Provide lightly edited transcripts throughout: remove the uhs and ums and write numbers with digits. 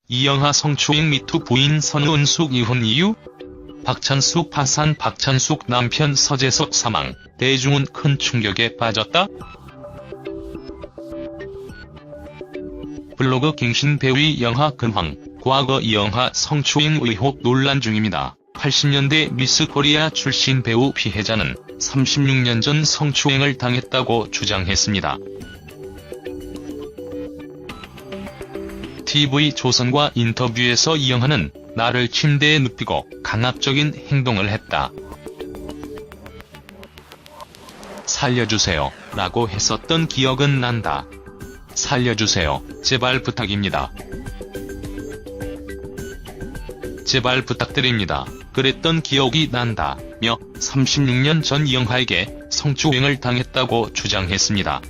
이영하 성추행 미투 부인 선우은숙 이혼 이유? 박찬숙 파산. 박찬숙 남편 서재석 사망, 대중은 큰 충격에 빠졌다? 블로그 갱신 배우 이영하 근황. 과거 이영하 성추행 의혹 논란 중입니다. 80년대 미스 코리아 출신 배우 피해자는 36년 전 성추행을 당했다고 주장했습니다. TV조선과 인터뷰에서 이영하는 나를 침대에 눕히고 강압적인 행동을 했다. 살려주세요 라고 했었던 기억은 난다. 살려주세요. 제발 부탁입니다. 제발 부탁드립니다. 그랬던 기억이 난다. 며 36년 전 이영하에게 성추행을 당했다고 주장했습니다.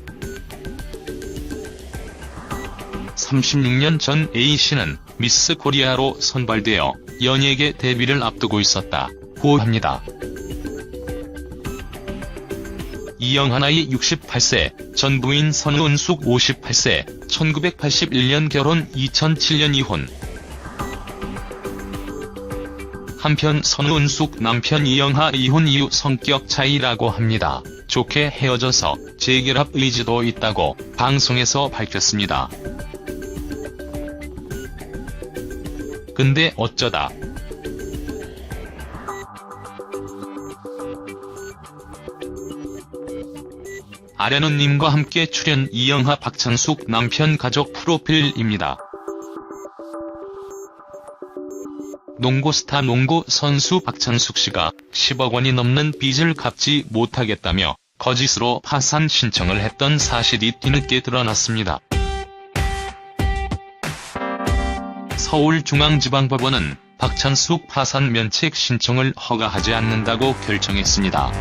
36년 전 A씨는 미스 코리아로 선발되어 연예계 데뷔를 앞두고 있었다고 합니다. 이영하 나이 68세, 전 부인 선우은숙 58세, 1981년 결혼, 2007년 이혼. 한편 선우은숙 남편 이영하 이혼 이유 성격 차이라고 합니다. 좋게 헤어져서 재결합 의지도 있다고 방송에서 밝혔습니다. 근데 어쩌다 아련언님과 함께 출연. 이영하 박찬숙 남편 가족 프로필입니다. 농구 스타 농구 선수 박찬숙 씨가 10억 원이 넘는 빚을 갚지 못하겠다며 거짓으로 파산 신청을 했던 사실이 뒤늦게 드러났습니다. 서울중앙지방법원은 박찬숙 파산 면책 신청을 허가하지 않는다고 결정했습니다.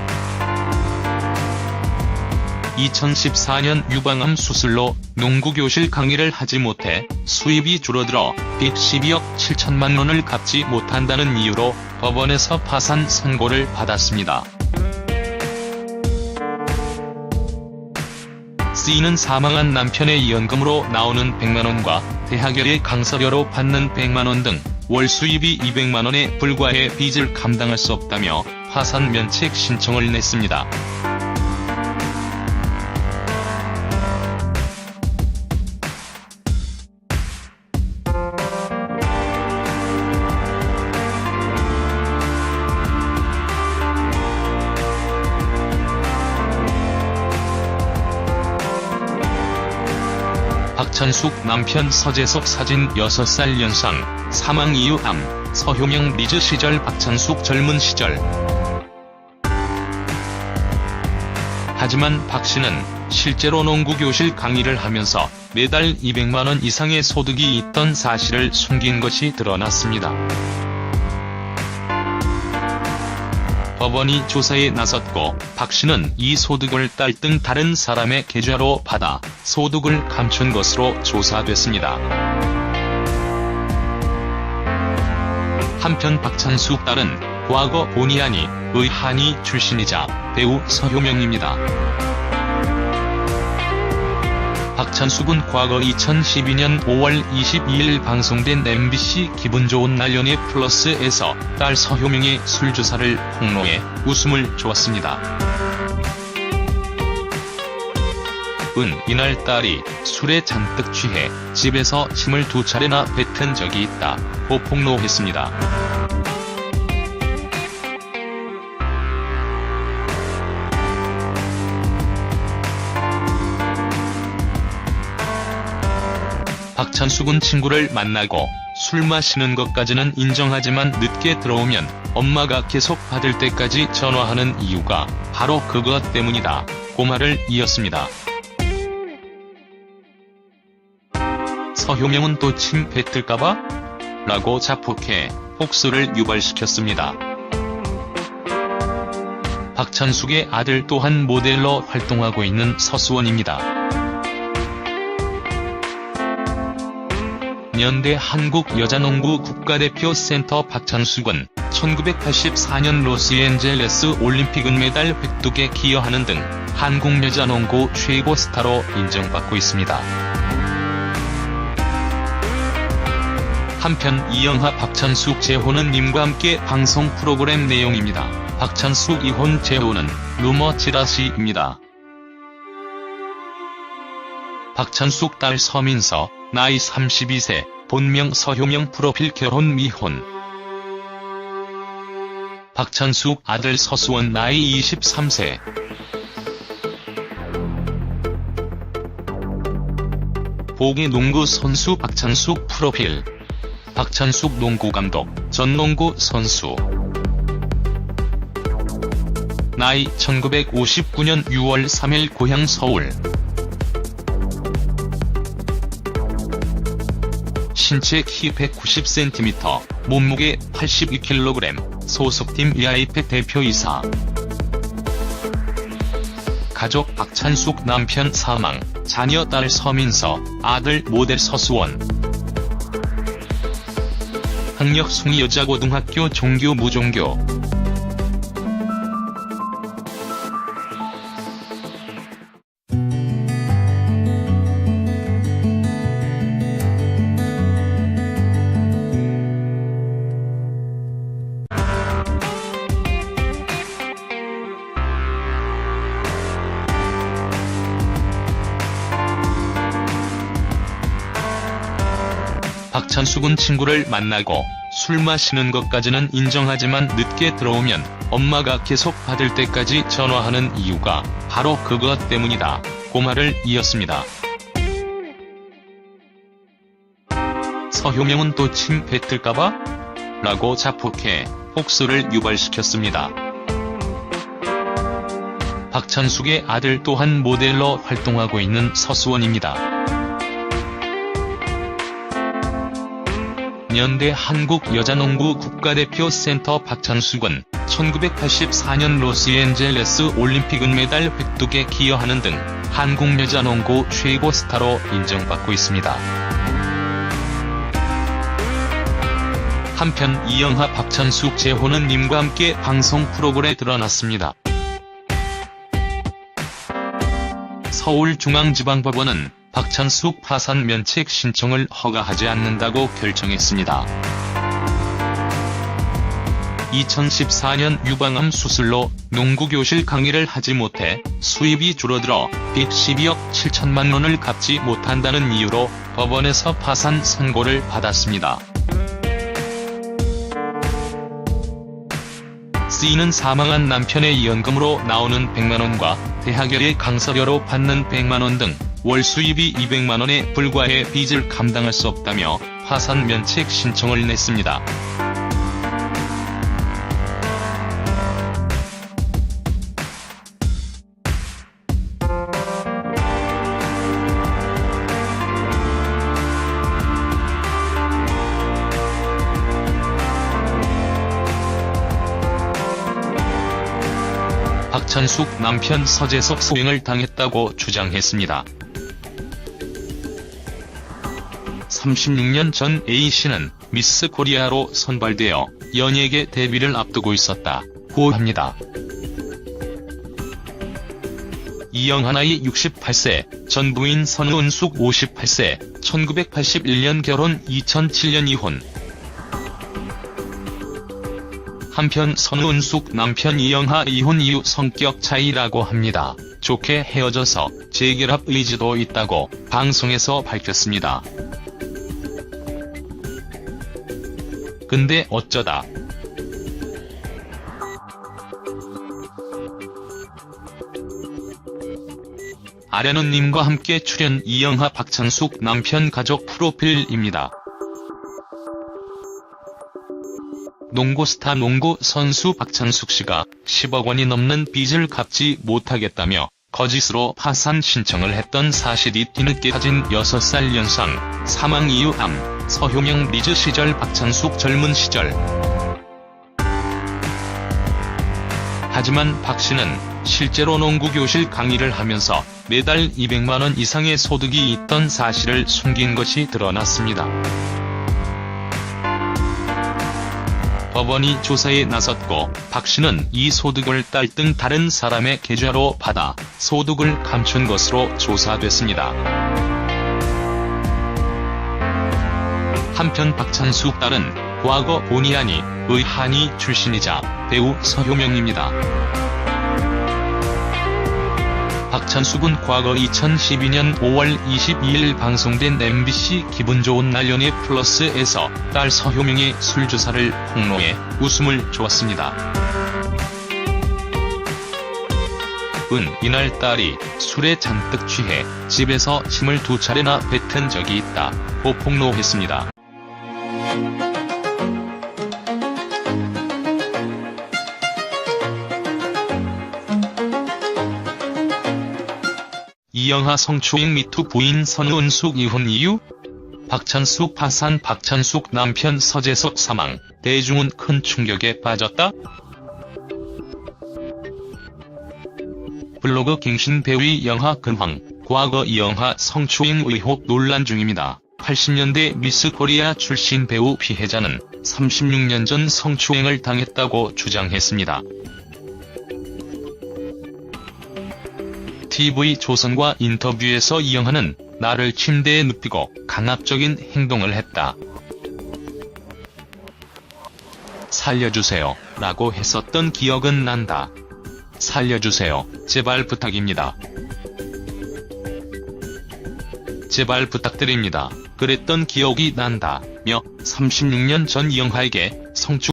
2014년 유방암 수술로 농구교실 강의를 하지 못해 수입이 줄어들어 빚 12억 7천만 원을 갚지 못한다는 이유로 법원에서 파산 선고를 받았습니다. C는 사망한 남편의 연금으로 나오는 100만 원과 대학열의 강서료로 받는 100만 원 등 월 수입이 200만 원에 불과해 빚을 감당할 수 없다며 파산 면책 신청을 냈습니다. 박찬숙 남편 서재석 사진. 6살 연상, 사망 이유 암. 서효명 리즈 시절. 박찬숙 젊은 시절. 하지만 박씨는 실제로 농구교실 강의를 하면서 매달 200만 원 이상의 소득이 있던 사실을 숨긴 것이 드러났습니다. 법원이 조사에 나섰고 박씨는 이 소득을 딸 등 다른 사람의 계좌로 받아 소득을 감춘 것으로 조사됐습니다. 한편 박찬숙 딸은 과거 본의 아니 의 한의 출신이자 배우 서효명입니다. 박찬숙은 과거 2012년 5월 22일 방송된 MBC 기분 좋은 날 연예 플러스에서 딸 서효명의 술주사를 폭로해 웃음을 주었습니다. 이날 딸이 술에 잔뜩 취해 집에서 침을 2차례나 뱉은 적이 있다고 폭로했습니다. 박찬숙은 친구를 만나고 술 마시는 것까지는 인정하지만 늦게 들어오면 엄마가 계속 받을 때까지 전화하는 이유가 바로 그것 때문이다 고 말을 이었습니다. 서효명은 또 침 뱉을까봐? 라고 자폭해 폭소를 유발시켰습니다. 박찬숙의 아들 또한 모델로 활동하고 있는 서수원입니다. 연대 한국여자농구 국가대표 센터 박찬숙은 1984년 로스앤젤레스 올림픽 은메달 획득에 기여하는 등 한국 여자농구 최고 스타로 인정받고 있습니다. 한편 이영하 박찬숙 재혼은 님과 함께 방송 프로그램 내용입니다. 박찬숙 이혼 재혼은 루머 찌라시입니다. 박찬숙 딸 서민서, 나이 32세, 본명 서효명 프로필 결혼 미혼. 박찬숙 아들 서수원 나이 23세. 보기 농구 선수 박찬숙 프로필. 박찬숙 농구감독, 전 농구 선수. 나이 1959년 6월 3일 고향 서울. 신체 키 190cm, 몸무게 82kg, 소속팀 이아이팩 대표이사. 가족 박찬숙 남편 사망, 자녀 딸 서민서, 아들 모델 서수원. 학력 숭이 여자고등학교 종교 무종교. 박찬숙은 친구를 만나고 술 마시는 것까지는 인정하지만 늦게 들어오면 엄마가 계속 받을 때까지 전화하는 이유가 바로 그것 때문이다. 고 말을 이었습니다. 서효명은 또 침 뱉을까봐? 라고 자폭해 폭소를 유발시켰습니다. 박찬숙의 아들 또한 모델로 활동하고 있는 서수원입니다. 연대 한국 여자농구 국가대표 센터 박찬숙은 1984년 로스앤젤레스 올림픽 은메달 획득에 기여하는 등 한국 여자농구 최고 스타로 인정받고 있습니다. 한편 이영하 박찬숙 재혼은 님과 함께 방송 프로그램에 드러났습니다. 서울중앙지방법원은 박찬숙 파산 면책 신청을 허가하지 않는다고 결정했습니다. 2014년 유방암 수술로 농구교실 강의를 하지 못해 수입이 줄어들어 빚 12억 7천만 원을 갚지 못한다는 이유로 법원에서 파산 선고를 받았습니다. C는 사망한 남편의 연금으로 나오는 100만 원과 대학열의 강서료로 받는 100만 원 등 월 수입이 200만 원에 불과해 빚을 감당할 수 없다며 파산 면책 신청을 냈습니다. 박찬숙 남편 서재석 소행을 당했다고 주장했습니다. 36년 전 A씨는 미스 코리아로 선발되어 연예계 데뷔를 앞두고 있었다고 합니다. 이영하 나이 68세, 전 부인 선우은숙 58세, 1981년 결혼 2007년 이혼. 한편 선우은숙 남편 이영하 이혼 이후 성격 차이라고 합니다. 좋게 헤어져서 재결합 의지도 있다고 방송에서 밝혔습니다. 근데 어쩌다 아래는 님과 함께 출연 이영하 박찬숙 남편 가족 프로필입니다. 농구스타 농구 선수 박찬숙 씨가 10억 원이 넘는 빚을 갚지 못하겠다며 거짓으로 파산 신청을 했던 사실이 뒤늦게 가진 6살 연상, 사망 이후 암, 서효명 리즈 시절 박찬숙 젊은 시절. 하지만 박 씨는 실제로 농구교실 강의를 하면서 매달 200만 원 이상의 소득이 있던 사실을 숨긴 것이 드러났습니다. 법원이 조사에 나섰고 박 씨는 이 소득을 딸 등 다른 사람의 계좌로 받아 소득을 감춘 것으로 조사됐습니다. 한편 박찬숙 딸은 과거 본의 아니 의한이 출신이자 배우 서효명입니다. 박찬숙은 과거 2012년 5월 22일 방송된 MBC 기분 좋은 날 연예 플러스에서 딸 서효명의 술주사를 폭로해 웃음을 주었습니다. 이날 딸이 술에 잔뜩 취해 집에서 침을 2차례나 뱉은 적이 있다고 폭로했습니다. 이영하 성추행 미투 부인 선우은숙 이혼 이유? 박찬숙 파산. 박찬숙 남편 서재석 사망, 대중은 큰 충격에 빠졌다? 블로그 갱신 배우의 영하 근황. 과거 이영하 성추행 의혹 논란 중입니다. 80년대 미스 코리아 출신 배우 피해자는 36년 전 성추행을 당했다고 주장했습니다. TV조선과 인터뷰에서 이영하는 나를 침대에 눕히고 강압적인 행동을 했다. 살려주세요 라고 했었던 기억은 난다. 살려주세요. 제발 부탁입니다. 제발 부탁드립니다. 그랬던 기억이 난다. 며 36년 전 이영하에게 성추